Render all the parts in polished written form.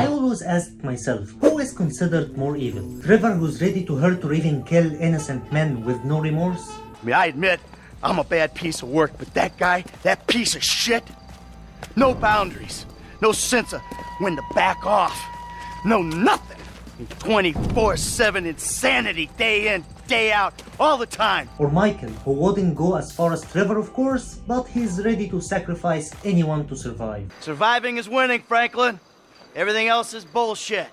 I always asked myself, who is considered more evil? Trevor, who's ready to hurt or even kill innocent men with no remorse? I mean, I admit, I'm a bad piece of work, but that guy, that piece of shit, no boundaries, no sense of when to back off, no nothing. 24/7 insanity, day in, day out, all the time. Or Michael, who wouldn't go as far as Trevor, of course, but he's ready to sacrifice anyone to survive. Surviving is winning, Franklin. Everything else is bullshit.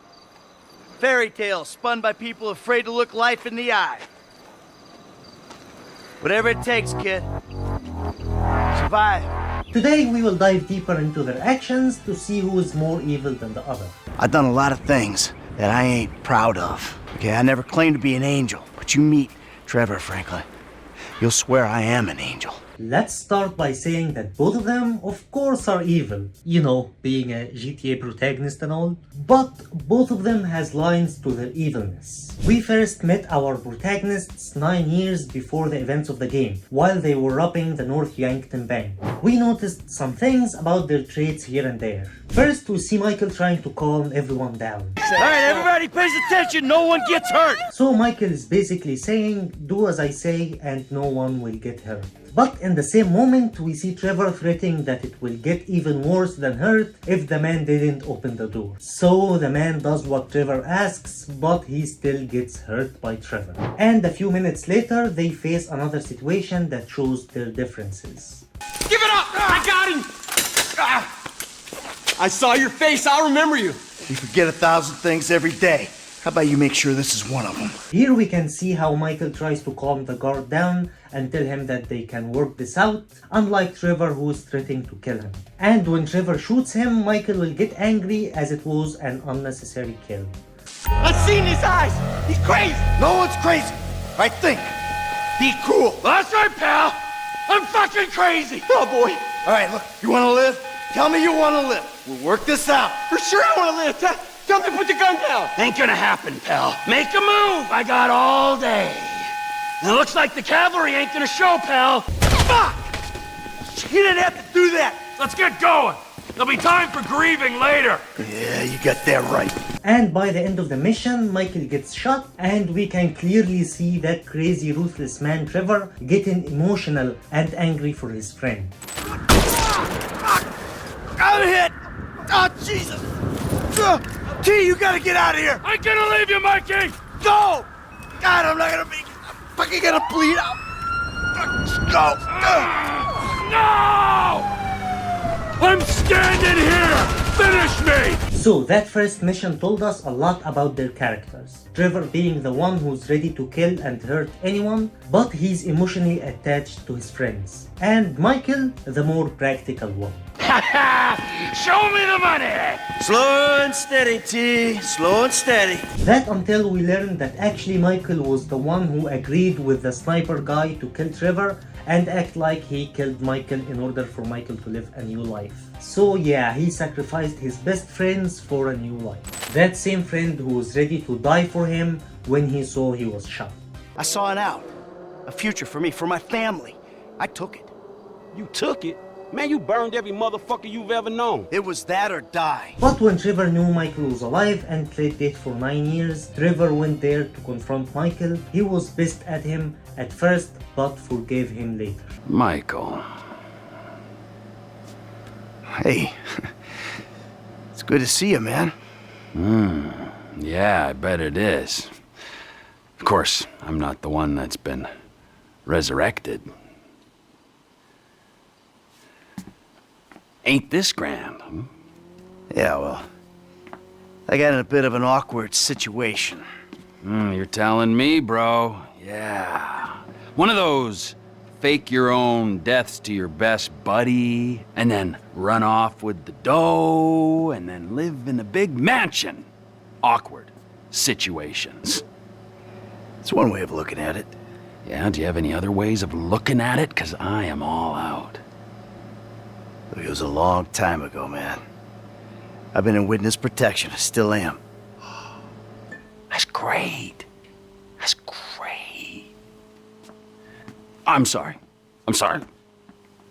Fairy tales spun by people afraid to look life in the eye. Whatever it takes, kid. Survive. Today we will dive deeper into their actions to see who is more evil than the other. I've done a lot of things that I ain't proud of. Okay, I never claimed to be an angel, but you meet Trevor, Franklin, you'll swear I am an angel. Let's start by saying that both of them, of course, are evil. You know, being a GTA protagonist and all. But both of them has lines to their evilness. We first met our protagonists 9 years before the events of the game, while they were robbing the North Yankton bank. We noticed some things about their traits here and there. First, we see Michael trying to calm everyone down. Alright, everybody pays attention, no one gets hurt! So Michael is basically saying, do as I say and no one will get hurt. But in the same moment, we see Trevor threatening that it will get even worse than hurt if the man didn't open the door. So the man does what Trevor asks, but he still gets hurt by Trevor. And a few minutes later, they face another situation that shows their differences. Give it up! I got him! I saw your face, I'll remember you. We forget 1,000 things every day. How about you make sure this is one of them? Here we can see how Michael tries to calm the guard down and tell him that they can work this out, unlike Trevor, who is threatening to kill him. And when Trevor shoots him, Michael will get angry as it was an unnecessary kill. I've seen his eyes! He's crazy! No one's crazy. I think. Be cool. That's right, pal! I'm fucking crazy! Oh boy! Alright, look, you wanna live? Tell me you wanna live. We'll work this out. For sure I wanna live! Tell me to put the gun down! Ain't gonna happen, pal. Make a move! I got all day. And it looks like the cavalry ain't gonna show, pal. Fuck! He didn't have to do that. Let's get going. There'll be time for grieving later. Yeah, you got that right. And by the end of the mission, Michael gets shot, and we can clearly see that crazy ruthless man Trevor getting emotional and angry for his friend. I'm hit! Oh, Jesus! T, you gotta get out of here! I ain't gonna leave you, Mikey! Go! God, I'm not gonna be... I'm fucking gonna bleed out! Go! No! I'm standing here! Finish me! So that first mission told us a lot about their characters. Trevor being the one who's ready to kill and hurt anyone, but he's emotionally attached to his friends. And Michael, the more practical one. Show me the money! Slow and steady, T. Slow and steady. That until we learned that actually Michael was the one who agreed with the sniper guy to kill Trevor and act like he killed Michael in order for Michael to live a new life. So yeah, he sacrificed his best friends for a new life. That same friend who was ready to die for him when he saw he was shot. I saw an out. A future for me, for my family. I took it. You took it? Man, you burned every motherfucker you've ever known. It was that or die. But when Trevor knew Michael was alive and played dead for 9 years, Trevor went there to confront Michael. He was pissed at him at first, but forgave him later. Michael. Hey. It's good to see you, man. Yeah, I bet it is. Of course, I'm not the one that's been resurrected. Ain't this grand, huh? Yeah, well, I got in a bit of an awkward situation. You're telling me, bro. Yeah. One of those fake your own deaths to your best buddy, and then run off with the dough, and then live in a big mansion. Awkward situations. It's one way of looking at it. Yeah, do you have any other ways of looking at it? Because I am all out. It was a long time ago, man. I've been in witness protection. I still am. That's great. That's great. I'm sorry.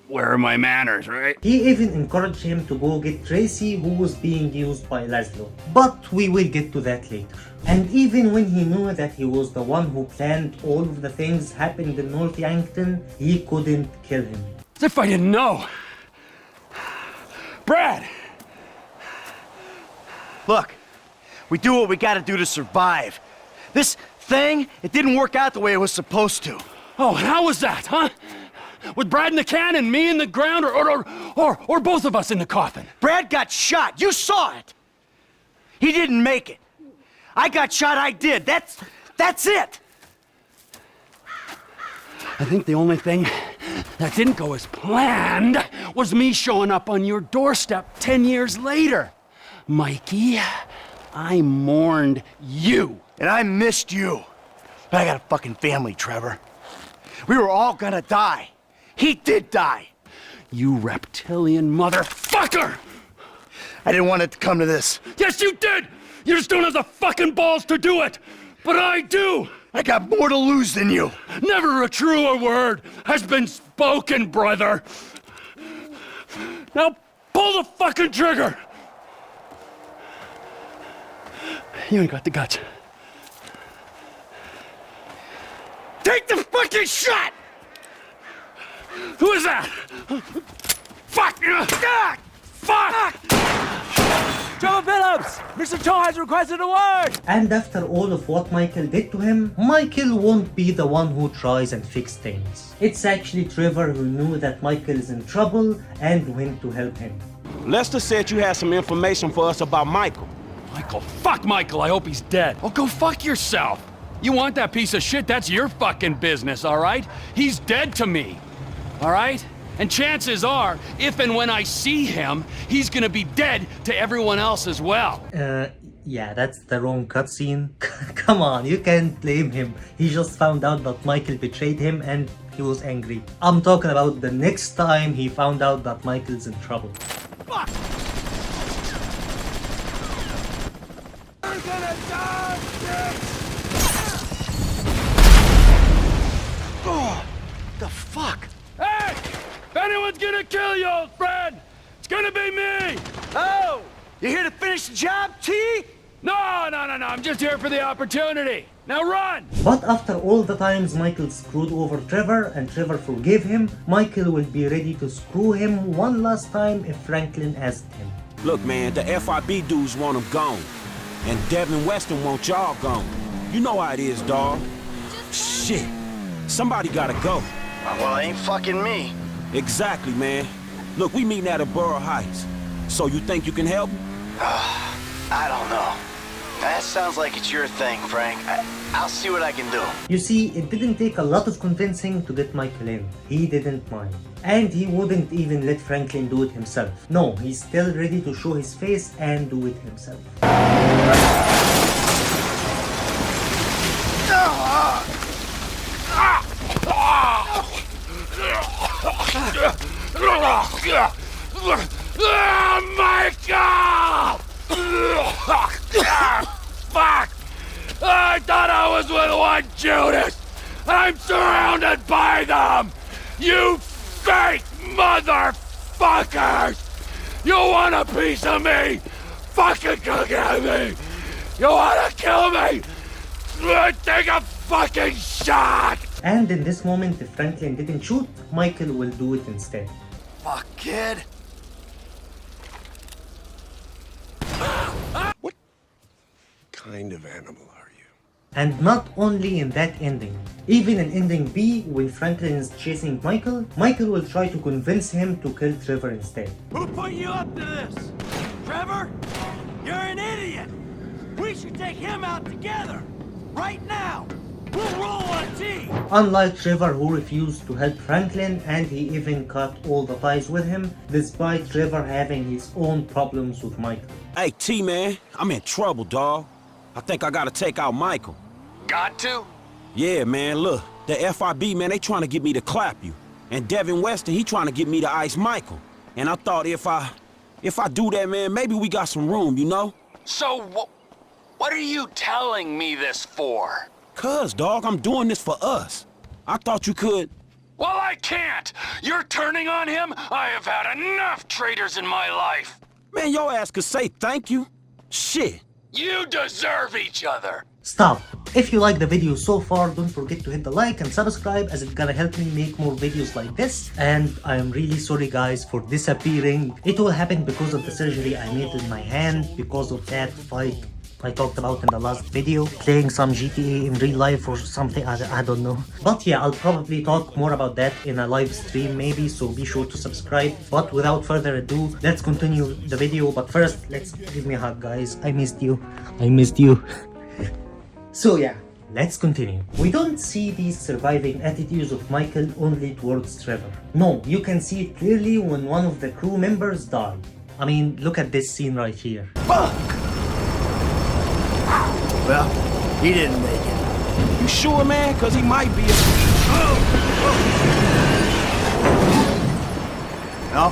where are my manners, right? He even encouraged him to go get Tracy, who was being used by Laszlo. But we will get to that later. And even when he knew that he was the one who planned all of the things happened in North Yankton, he couldn't kill him. As if I didn't know. Brad! Look, we do what we gotta do to survive. This thing, it didn't work out the way it was supposed to. Oh, and how was that, huh? With Brad in the can and me in the ground, or both of us in the coffin? Brad got shot. You saw it. He didn't make it. I got shot. I did. That's it. I think the only thing that didn't go as planned was me showing up on your doorstep 10 years later. Mikey, I mourned you. And I missed you. But I got a fucking family, Trevor. We were all gonna die. He did die. You reptilian motherfucker! I didn't want it to come to this. Yes, you did! You just don't have the fucking balls to do it! But I do! I got more to lose than you. Never a truer word has been spoken, brother! Now, pull the fucking trigger! You ain't got the guts. Take the fucking shot! Who is that? Fuck! God! Fuck! TrevorPhilips! Mr. Cho has requested a word! And after all of what Michael did to him, Michael won't be the one who tries and fix things. It's actually Trevor who knew that Michael is in trouble and went to help him. Lester said you had some information for us about Michael. Michael, fuck Michael, I hope he's dead. Oh, go fuck yourself. You want that piece of shit, that's your fucking business, all right? He's dead to me, all right? And chances are, if and when I see him, he's gonna be dead to everyone else as well. Yeah, that's the wrong cutscene. Come on, you can't blame him. He just found out that Michael betrayed him and he was angry. I'm talking about the next time he found out that Michael's in trouble. Fuck! You're gonna die, bitch! Oh, the fuck? Hey! If anyone's gonna kill you, old friend, it's gonna be me! Oh! You here to finish the job, T? No, I'm just here for the opportunity. Now run! But after all the times Michael screwed over Trevor and Trevor forgave him, Michael will be ready to screw him one last time if Franklin asked him. Look, man, the FIB dudes want him gone. And Devin Weston want y'all gone. You know how it is, dawg. Shit. Somebody gotta go. Well, it ain't fucking me. Exactly, man. Look, we meeting at a Borough Heights. So you think you can help? I don't know. That sounds like it's your thing, Frank. I'll see what I can do. You see, it didn't take a lot of convincing to get Michael in. He didn't mind. And he wouldn't even let Franklin do it himself. No, he's still ready to show his face and do it himself. Michael! Fuck! I thought I was with one Judas! I'm surrounded by them! You fake motherfuckers! You want a piece of me? Fucking come at me! You wanna kill me? Take a fucking shot! And in this moment, if Franklin didn't shoot, Michael will do it instead. Fuck, kid. What kind of animal are you? And not only in that ending, even in ending B, when Franklin is chasing Michael, Michael will try to convince him to kill Trevor instead. Who put you up to this? Trevor? You're an idiot! We should take him out together! Right now! We'll roll on T! Unlike Trevor, who refused to help Franklin and he even cut all the ties with him, despite Trevor having his own problems with Michael. Hey, T-Man, I'm in trouble, dawg. I think I gotta take out Michael. Got to? Yeah, man, look. The FIB, man, they trying to get me to clap you. And Devin Weston, he trying to get me to ice Michael. And I thought if I do that, man, maybe we got some room, you know? So, what are you telling me this for? Cuz, dawg, I'm doing this for us. I thought you could... Well, I can't! You're turning on him? I have had enough traitors in my life! Man, your ass could say thank you. Shit. You deserve each other! Stop! If you like the video so far, don't forget to hit the like and subscribe, as it's gonna help me make more videos like this. And I am really sorry guys for disappearing. It all happened because of the surgery I made in my hand, because of that fight I talked about in the last video, playing some GTA in real life or something, I don't know. But yeah, I'll probably talk more about that in a live stream maybe, so be sure to subscribe. But without further ado, let's continue the video. But first, let's give me a hug guys. I missed you. I missed you. So yeah, let's continue. We don't see these surviving attitudes of Michael only towards Trevor. No, you can see it clearly when one of the crew members died. I mean, look at this scene right here. Fuck! Well, he didn't make it. You sure, man? Cause he might be a... No,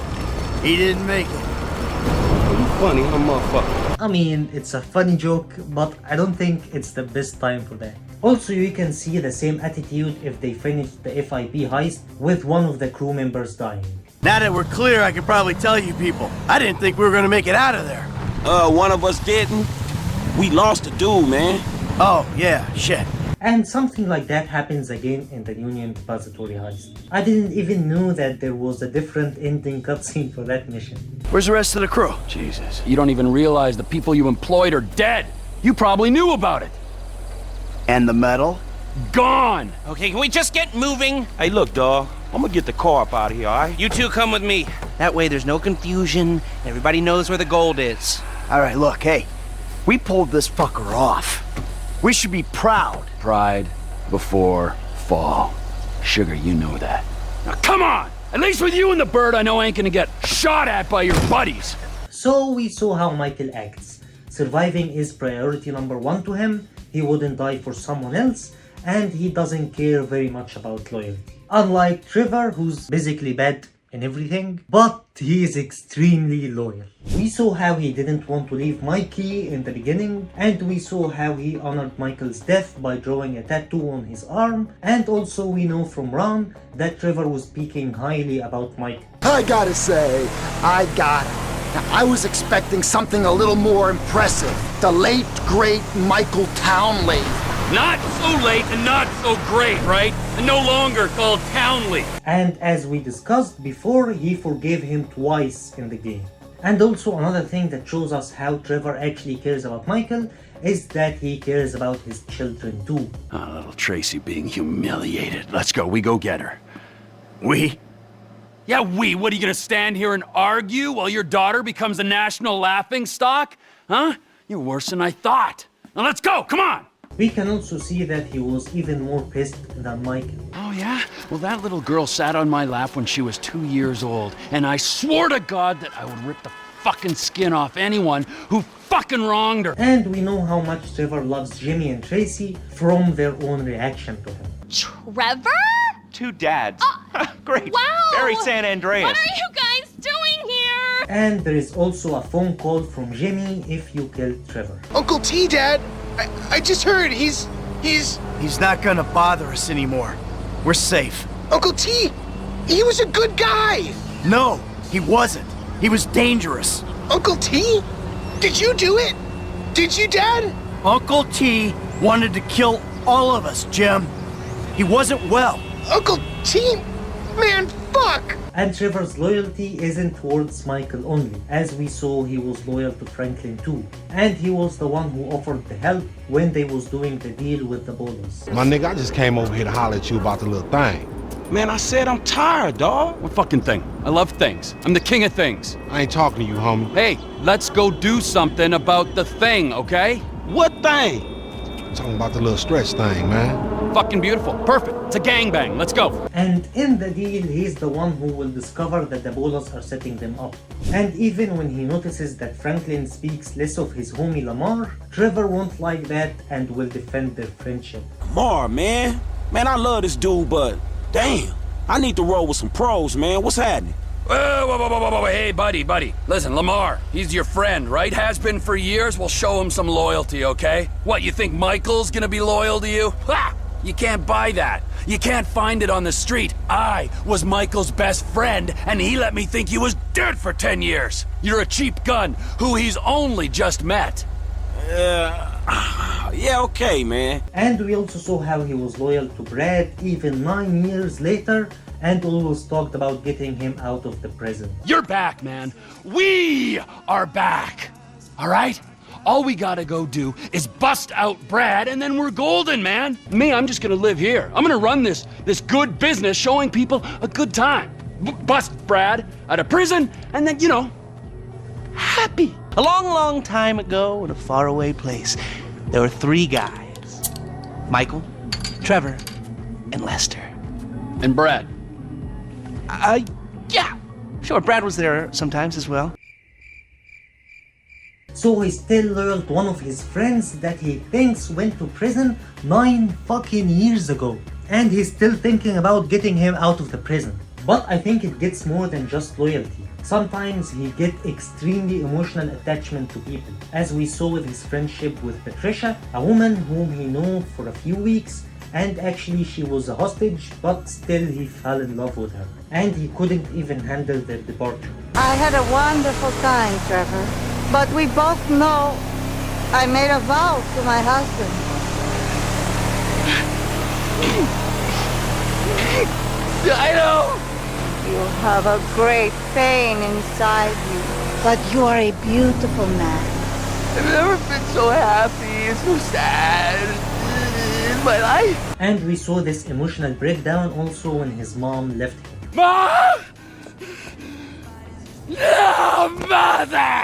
he didn't make it. You funny, huh, motherfucker? I mean, it's a funny joke, but I don't think it's the best time for that. Also, you can see the same attitude if they finish the FIB heist with one of the crew members dying. Now that we're clear, I can probably tell you people, I didn't think we were gonna make it out of there. One of us didn't. We lost a dude, man. Oh, yeah, shit. And something like that happens again in the Union Depository heist. I didn't even know that there was a different ending cutscene for that mission. Where's the rest of the crew? Jesus, you don't even realize the people you employed are dead! You probably knew about it! And the medal? Gone! Okay, can we just get moving? Hey, look, dawg. I'm gonna get the car up out of here, alright? You two come with me. That way there's no confusion. Everybody knows where the gold is. All right, look, hey, we pulled this fucker off. We should be proud. Pride before fall. Sugar, you know that. Now come on! At least with you and the bird, I know I ain't gonna get shot at by your buddies! So we saw how Michael acts. Surviving is priority number one to him. He wouldn't die for someone else, and he doesn't care very much about loyalty. Unlike Trevor, who's basically bad in everything, but he is extremely loyal. We saw how he didn't want to leave Mikey in the beginning, and we saw how he honored Michael's death by drawing a tattoo on his arm, and also we know from Ron that Trevor was speaking highly about Michael. I gotta say, I was expecting something a little more impressive. The late, great Michael Townley. Not so late and not so great, right? And no longer called Townley. And as we discussed before, he forgave him twice in the game. And also another thing that shows us how Trevor actually cares about Michael is that he cares about his children too. Oh, little Tracy being humiliated. Let's go, we go get her. We? Yeah, we. What, are you gonna stand here and argue while your daughter becomes a national laughingstock? Huh? You're worse than I thought. Now let's go, come on! We can also see that he was even more pissed than Michael. Oh yeah? Well, that little girl sat on my lap when she was 2 years old, and I swore to God that I would rip the fucking skin off anyone who fucking wronged her. And we know how much Trevor loves Jimmy and Tracy from their own reaction to him. Trevor? Two dads. Great. Wow! Very San Andreas. What are you guys doing here? And there is also a phone call from Jimmy if you killed Trevor. Uncle T, Dad, I just heard he's... He's not gonna bother us anymore. We're safe. Uncle T, he was a good guy. No, he wasn't. He was dangerous. Uncle T, did you do it? Did you, Dad? Uncle T wanted to kill all of us, Jim. He wasn't well. Uncle T, man, fuck. And Trevor's loyalty isn't towards Michael only, as we saw he was loyal to Franklin too. And he was the one who offered the help when they was doing the deal with the Bolas. My nigga, I just came over here to holler at you about the little thing. Man, I said I'm tired, dawg. What fucking thing? I love things. I'm the king of things. I ain't talking to you, homie. Hey, let's go do something about the thing, okay? What thing? I'm talking about the little stretch thing, man. Fucking beautiful. Perfect. It's a gangbang. Let's go. And in the deal, he's the one who will discover that the Bolas are setting them up. And even when he notices that Franklin speaks less of his homie Lamar, Trevor won't like that and will defend their friendship. Lamar, man. Man, I love this dude, but damn, I need to roll with some pros, man. What's happening? Whoa, hey, buddy. Listen, Lamar, he's your friend, right? Has been for years. We'll show him some loyalty, okay? What, you think Michael's gonna be loyal to you? Ha! You can't buy that. You can't find it on the street. I was Michael's best friend, and he let me think he was dead for 10 years. You're a cheap gun who he's only just met. Yeah, okay, man. And we also saw how he was loyal to Brad even 9 years later and always talked about getting him out of the prison. You're back, man. We are back. All right? All we gotta go do is bust out Brad, and then we're golden, man. Me, I'm just gonna live here. I'm gonna run this good business showing people a good time. Bust Brad out of prison, and then, you know, happy. A long, long time ago in a faraway place, there were 3 guys. Michael, Trevor, and Lester. And Brad. Yeah. Sure, Brad was there sometimes as well. So he's still loyal to one of his friends that he thinks went to prison 9 fucking years ago. And he's still thinking about getting him out of the prison. But I think it gets more than just loyalty. Sometimes he gets extremely emotional attachment to people, as we saw with his friendship with Patricia, a woman whom he knew for a few weeks, and actually she was a hostage, but still he fell in love with her. And he couldn't even handle their departure. I had a wonderful time, Trevor. But we both know I made a vow to my husband. I know! You have a great pain inside you, but you are a beautiful man. I've never been so happy and so sad in my life. And we saw this emotional breakdown also when his mom left him. Mom! No, Mother!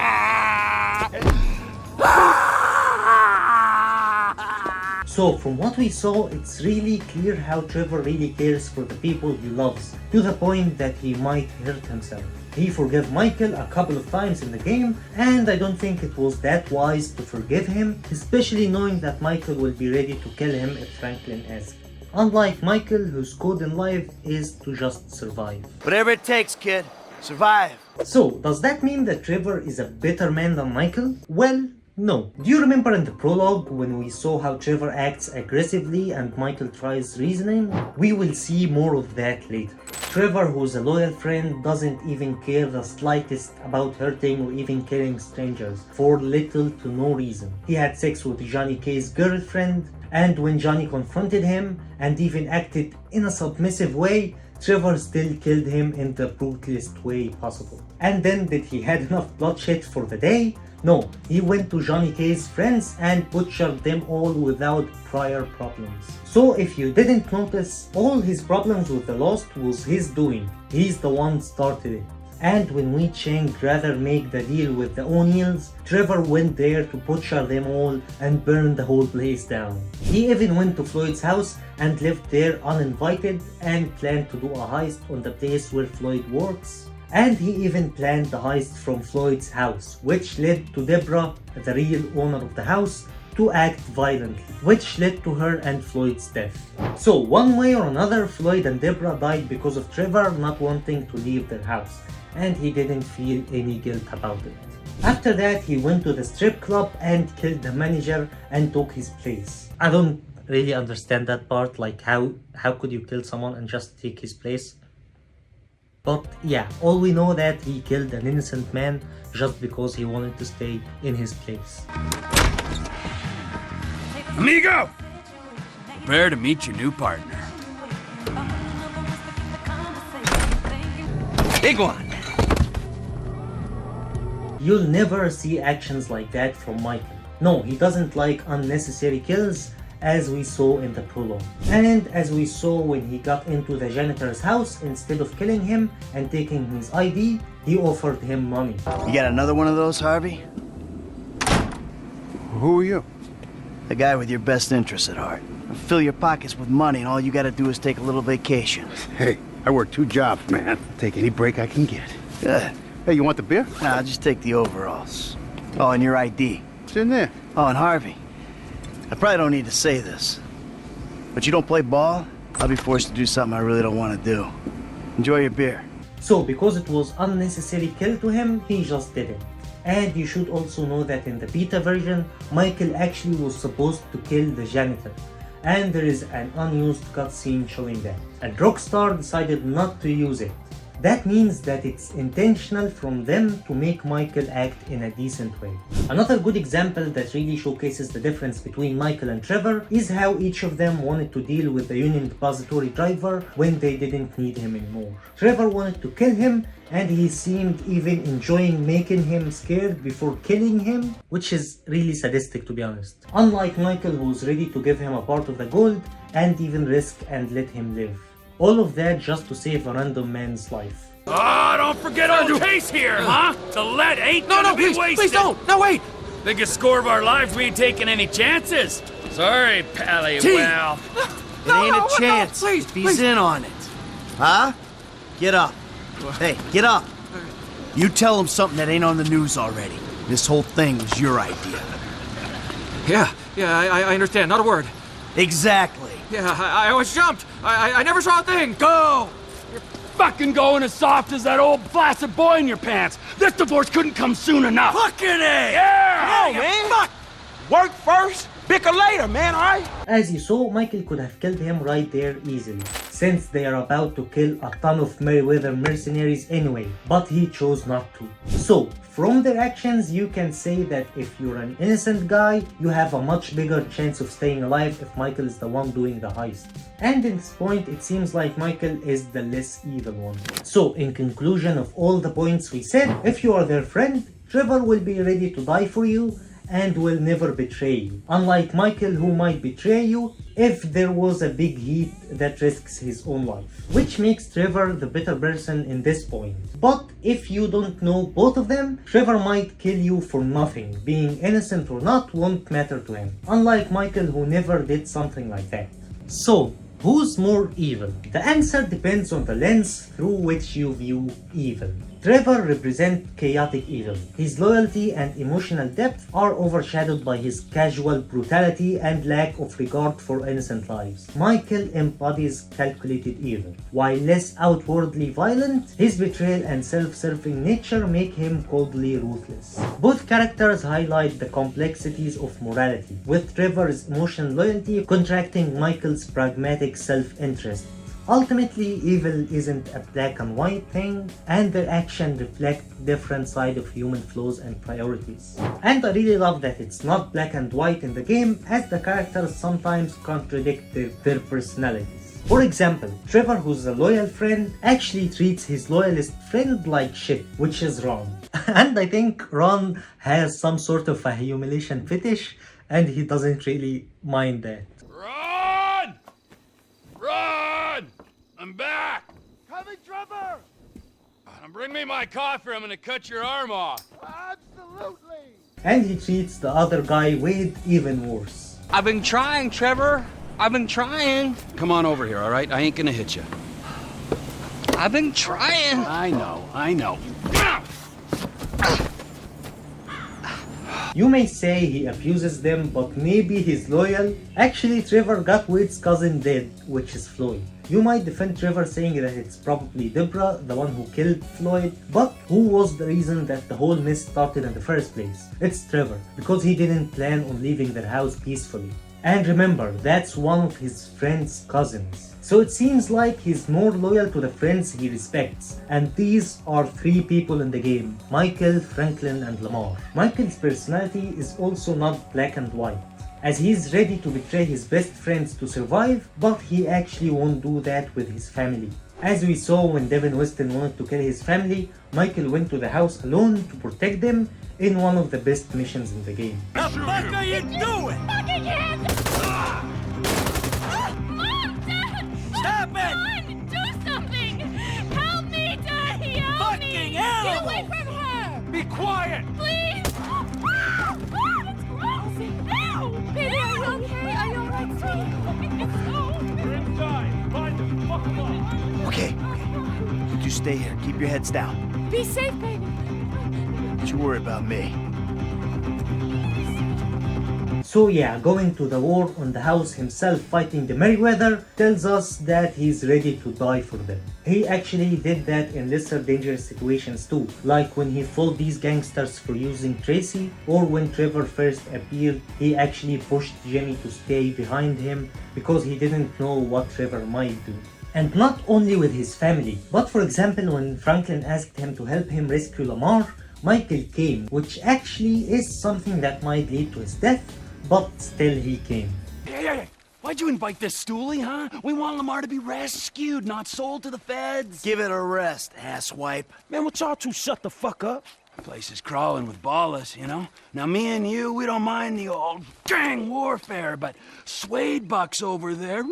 So from what we saw, it's really clear how Trevor really cares for the people he loves, to the point that he might hurt himself. He forgave Michael a couple of times in the game, and I don't think it was that wise to forgive him, especially knowing that Michael will be ready to kill him if Franklin asks. Unlike Michael, whose code in life is to just survive. Whatever it takes, kid. Survive. So, does that mean that Trevor is a better man than Michael? Well, no. Do you remember in the prologue when we saw how Trevor acts aggressively and Michael tries reasoning? We will see more of that later. Trevor, who's a loyal friend, doesn't even care the slightest about hurting or even killing strangers for little to no reason. He had sex with Johnny K's girlfriend, and when Johnny confronted him and even acted in a submissive way, Trevor still killed him in the brutalest way possible. And then did he had enough bloodshed for the day? No, he went to Johnny K's friends and butchered them all without prior problems. So if you didn't notice, all his problems with the Lost was his doing. He's the one started it. And when Wee Chang rather make the deal with the O'Neills, Trevor went there to butcher them all and burn the whole place down. He even went to Floyd's house and lived there uninvited and planned to do a heist on the place where Floyd works. And he even planned the heist from Floyd's house, which led to Deborah, the real owner of the house, to act violently, which led to her and Floyd's death. So one way or another, Floyd and Deborah died because of Trevor not wanting to leave their house, and he didn't feel any guilt about it. After that, he went to the strip club and killed the manager and took his place. I don't really understand that part, like how could you kill someone and just take his place? But yeah, all we know that he killed an innocent man just because he wanted to stay in his place. Amigo! Prepare to meet your new partner. Big one! You'll never see actions like that from Michael. No, he doesn't like unnecessary kills, as we saw in the prologue. And as we saw when he got into the janitor's house, instead of killing him and taking his ID, he offered him money. You got another one of those, Harvey? Who are you? The guy with your best interests at heart. Fill your pockets with money and all you gotta do is take a little vacation. Hey, I work 2 jobs, man. Take any break I can get. Good. Hey, you want the beer? Nah, just take the overalls. Oh, and your ID. It's in there. Oh, and Harvey. I probably don't need to say this, but you don't play ball, I'll be forced to do something I really don't want to do. Enjoy your beer. So because it was unnecessary kill to him, he just did it. And you should also know that in the beta version, Michael actually was supposed to kill the janitor. and there is an unused cutscene showing that. And Rockstar decided not to use it. That means that it's intentional from them to make Michael act in a decent way. Another good example that really showcases the difference between Michael and Trevor is how each of them wanted to deal with the Union Depository driver when they didn't need him anymore. Trevor wanted to kill him, and he seemed even enjoying making him scared before killing him, which is really sadistic to be honest. Unlike Michael, who was ready to give him a part of the gold and even risk and let him live. All of that just to save a random man's life. Ah, don't forget our case here, huh? The lead ain't gonna be wasted. Please don't! No, wait! Biggest score of our lives, we ain't taking any chances. Sorry, Pally, well... It ain't a chance please, if he's in on it. Huh? Get up. Hey, get up. You tell him something that ain't on the news already. This whole thing was your idea. Yeah, I understand. Not a word. Exactly. Yeah, I was jumped. I never saw a thing. Go! You're fucking going as soft as that old flaccid boy in your pants. This divorce couldn't come soon enough. Fucking A! Yeah! Come on, man. Fuck. Work first, bicker later, man, all right? As you saw, Michael could have killed him right there easily, since they are about to kill a ton of Meriwether mercenaries anyway, but he chose not to. So, from their actions, you can say that if you're an innocent guy, you have a much bigger chance of staying alive if Michael is the one doing the heist. And at this point, it seems like Michael is the less evil one. So, in conclusion of all the points we said, if you are their friend, Trevor will be ready to die for you and will never betray you. Unlike Michael, who might betray you if there was a big heat that risks his own life. Which makes Trevor the better person in this point. But if you don't know both of them, Trevor might kill you for nothing. Being innocent or not won't matter to him. Unlike Michael, who never did something like that. So, who's more evil? The answer depends on the lens through which you view evil. Trevor represents chaotic evil. His loyalty and emotional depth are overshadowed by his casual brutality and lack of regard for innocent lives. Michael embodies calculated evil. While less outwardly violent, his betrayal and self-serving nature make him coldly ruthless. Both characters highlight the complexities of morality, with Trevor's emotional loyalty contracting Michael's pragmatic self-interest. Ultimately, evil isn't a black and white thing, and their actions reflect different sides of human flaws and priorities. And I really love that it's not black and white in the game, as the characters sometimes contradict their personalities. For example, Trevor, who's a loyal friend, actually treats his loyalist friend like shit, which is Ron. And I think Ron has some sort of a humiliation fetish, and he doesn't really mind that. Run! Run! I'm back! Coming, Trevor! Bring me my coffee, I'm gonna cut your arm off. Absolutely! And he treats the other guy Wade even worse. I've been trying, Trevor. I've been trying. Come on over here, all right? I ain't gonna hit you. I've been trying. I know. You may say he abuses them, but maybe he's loyal. Actually, Trevor got Wade's cousin dead, which is Floyd. You might defend Trevor saying that it's probably Deborah, the one who killed Floyd, but who was the reason that the whole mess started in the first place? It's Trevor, because he didn't plan on leaving their house peacefully. And remember, that's one of his friend's cousins. So it seems like he's more loyal to the friends he respects. And these are three people in the game: Michael, Franklin, and Lamar. Michael's personality is also not black and white, as he's ready to betray his best friends to survive, but he actually won't do that with his family. As we saw when Devin Weston wanted to kill his family, Michael went to the house alone to protect them in one of the best missions in the game. The fuck are you doing? Fucking hands! Mom! Dad! Stop it! Come on! Do something! Help me, Daddy! Help Fucking me! hell! Get away from her! Be quiet! Please! It's gross! Ew! Baby, are you okay? Are you alright, sweetie? We're inside. Find them. Fuck them up. Okay. You stay here. Keep your heads down. Be safe, baby. Don't you worry about me. So yeah, going to the war on the house himself fighting the Meriwether tells us that he's ready to die for them. He actually did that in lesser dangerous situations too, like when he fought these gangsters for using Tracy, or when Trevor first appeared, he actually pushed Jimmy to stay behind him because he didn't know what Trevor might do. And not only with his family, but for example when Franklin asked him to help him rescue Lamar, Michael came, which actually is something that might lead to his death, but still he came. Hey, why'd you invite this stoolie, huh? We want Lamar to be rescued, not sold to the feds. Give it a rest, asswipe. Man, would y'all two shut the fuck up? The place is crawling with ballers, you know? Now, me and you, we don't mind the old gang warfare, but Suede Buck's over there.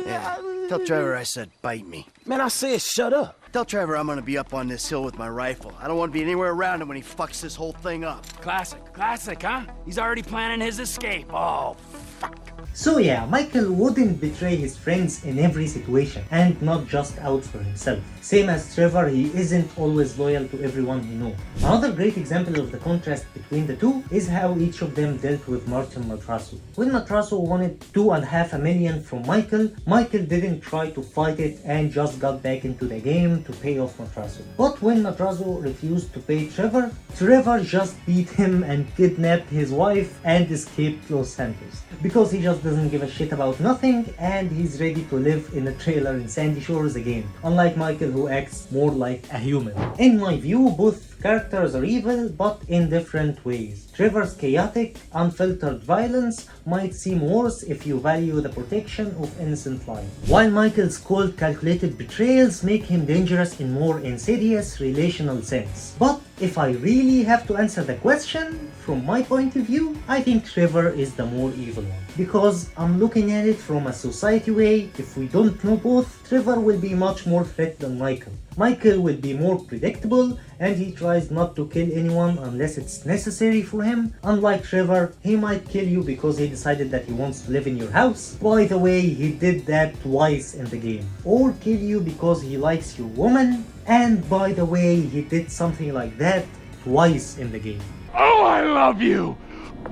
Yeah. Tell Trevor I said bite me. Man, I said shut up. Tell Trevor I'm gonna be up on this hill with my rifle. I don't want to be anywhere around him when he fucks this whole thing up. Classic, huh? He's already planning his escape. Oh, fuck. So yeah, Michael wouldn't betray his friends in every situation, and not just out for himself. Same as Trevor, he isn't always loyal to everyone he knows. Another great example of the contrast between the two is how each of them dealt with Martin Matrasso. When Matrasso wanted $2.5 million from Michael, Michael didn't try to fight it and just got back into the game to pay off Matrasso. But when Matrasso refused to pay Trevor, Trevor just beat him and kidnapped his wife and escaped Los Santos. Because he just doesn't give a shit about nothing and he's ready to live in a trailer in Sandy Shores again, unlike Michael who acts more like a human. In my view, both characters are evil, but in different ways. Trevor's chaotic, unfiltered violence might seem worse if you value the protection of innocent life, while Michael's cold, calculated betrayals make him dangerous in more insidious relational sense. But if I really have to answer the question, from my point of view, I think Trevor is the more evil one. Because I'm looking at it from a society way, if we don't know both, Trevor will be much more threat than Michael. Michael will be more predictable and he tries not to kill anyone unless it's necessary for him. Unlike Trevor, he might kill you because he decided that he wants to live in your house. By the way, he did that twice in the game. Or kill you because he likes your woman. And by the way, he did something like that twice in the game. Oh, I love you!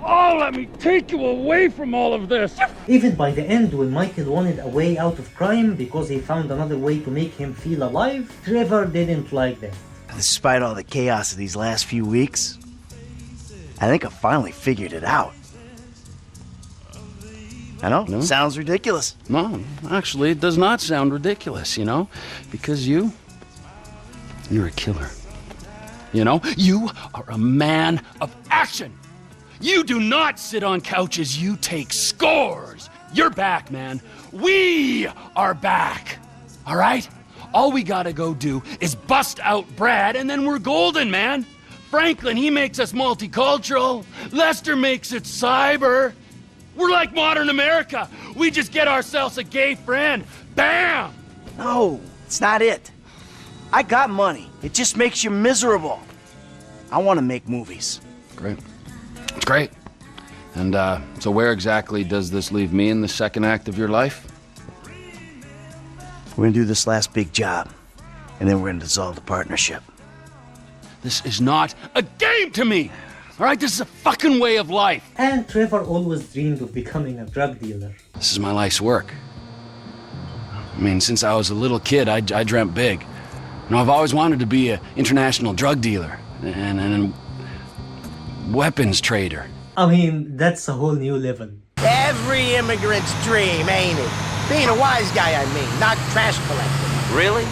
Oh, let me take you away from all of this! Even by the end, when Michael wanted a way out of crime because he found another way to make him feel alive, Trevor didn't like that. Despite all the chaos of these last few weeks, I think I finally figured it out. I know, No? sounds ridiculous. No, actually, it does not sound ridiculous, you know? Because you're a killer. You know? You are a man of action! You do not sit on couches, you take scores! You're back, man. We are back! All right? All we gotta go do is bust out Brad, and then we're golden, man! Franklin, he makes us multicultural. Lester makes it cyber. We're like modern America. We just get ourselves a gay friend. Bam! No, it's not it. I got money. It just makes you miserable. I want to make movies. Great. It's great. And, so where exactly does this leave me in the second act of your life? We're gonna do this last big job, and then we're gonna dissolve the partnership. This is not a game to me! Alright, this is a fucking way of life! And Trevor always dreamed of becoming a drug dealer. This is my life's work. I mean, since I was a little kid, I dreamt big. You know, I've always wanted to be an international drug dealer and weapons trader. I mean, that's a whole new level. Every immigrant's dream, ain't it? Being a wise guy, I mean, not trash collecting. Really?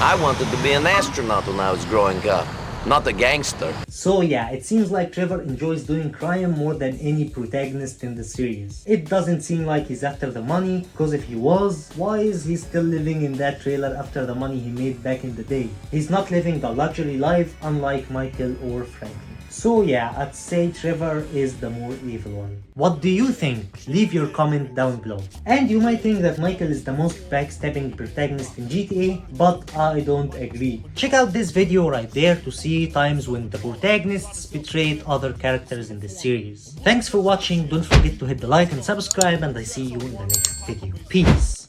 I wanted to be an astronaut when I was growing up, not a gangster. So yeah, it seems like Trevor enjoys doing crime more than any protagonist in the series. It doesn't seem like he's after the money, because if he was, why is he still living in that trailer after the money he made back in the day? He's not living the luxury life unlike Michael or Franklin. So yeah, I'd say Trevor is the more evil one. What do you think? Leave your comment down below. And you might think that Michael is the most backstabbing protagonist in GTA, but I don't agree. Check out this video right there to see times when the protagonists betrayed other characters in the series. Thanks for watching, don't forget to hit the like and subscribe, and I see you in the next video. Peace!